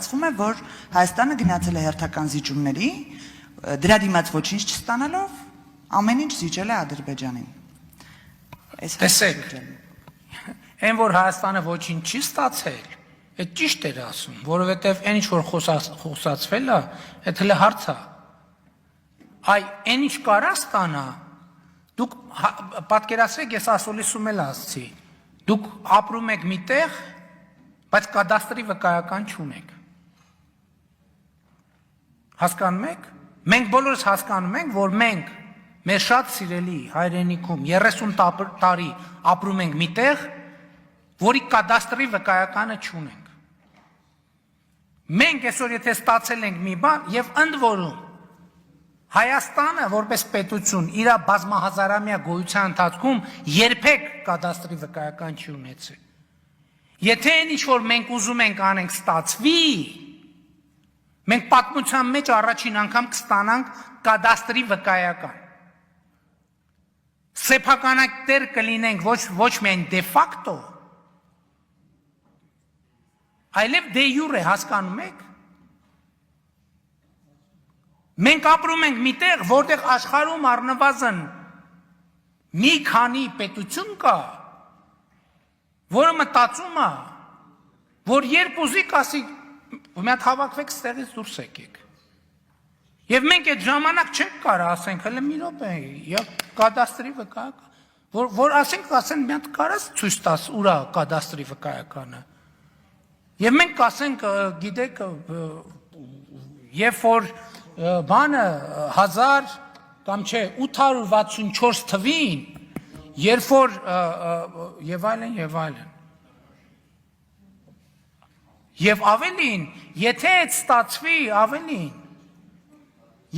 ստացվում է, որ Հայաստանը գնացել է հերթական զիջումների, դրա դիմաց ոչինչ չստանալով, ամեն ինչ զիջել է Ադրբեջանին։ Տեսեք, այն որ Հայաստանը ոչինչ չի ստացել, այդ ճիշտ էր ասում, որովհետև այն ինչ որ խոսացվել է, այդ հենց հարց է։ Այ այն ինչ կարա ստանա, դուք պատկերացրեք, ես ասոլիսում էլ ասացի, դուք ապրում եք միտեղ, բայց կադաստրի վկայական չունեք։ Հասկանում եք։ Մենք բոլորս հասկանում ենք, որ մենք մեր շատ սիրելի հայրենիքում 30 տարի ապրում ենք միտեղ, որի կադաստրի վկայականը չունենք։ Մենք այսօր եթե ստացել ենք մի բան, եւ ընդ որում Հայաստանը որպես պետություն իր բազմահազարամյա գոյության ընթացքում երբեք կադաստրի վկայական չի ունեցել։ Եթե այն ինչ որ մենք ուզում ենք անենք ստացվի, մենք պատմության մեջ առաջին անգամ կստանանք կադաստրի վկայական։ Սեփականատեր կլինենք ոչ միայն դե ֆակտո, այլև դե յուրե, հասկանում եք։ Մենք ապրում ենք միտեղ, որտեղ աշխարհում առնվազն մի քանի պետություն կա, որը մտածում է, որ երբ ուզի կասի, մի հատ հավաքվեք ստեղից դուրս եկեք։ Եվ մենք այդ ժամանակ չենք կարող ասենք, հələ մի րոպե, կադաստրի վկայական, որ ասենք մի հատ կարաս ցույց տաս ուրա կադաստրի վկայականը։ Եվ մենք կասենք, գիտեք, երբ որ բանը 1000 կամ չէ 864 թվին, երբ որ եւ այլն եւ ավելին, եթե այդ ստացվի ավելին,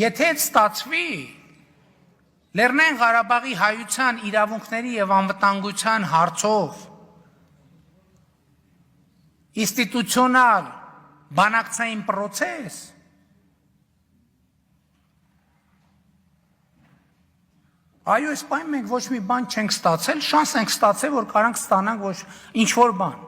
եթե այդ ստացվի Լեռնային Ղարաբաղի հայության իրավունքների եւ անվտանգության հարցով ինստիտուցիոնալ բանակցային process, այո, այս պայն մենք ոչ մի բան չենք ստացել, շանս ենք ստացել, որ կարանք ստանանք ոչ ինչ որ բան։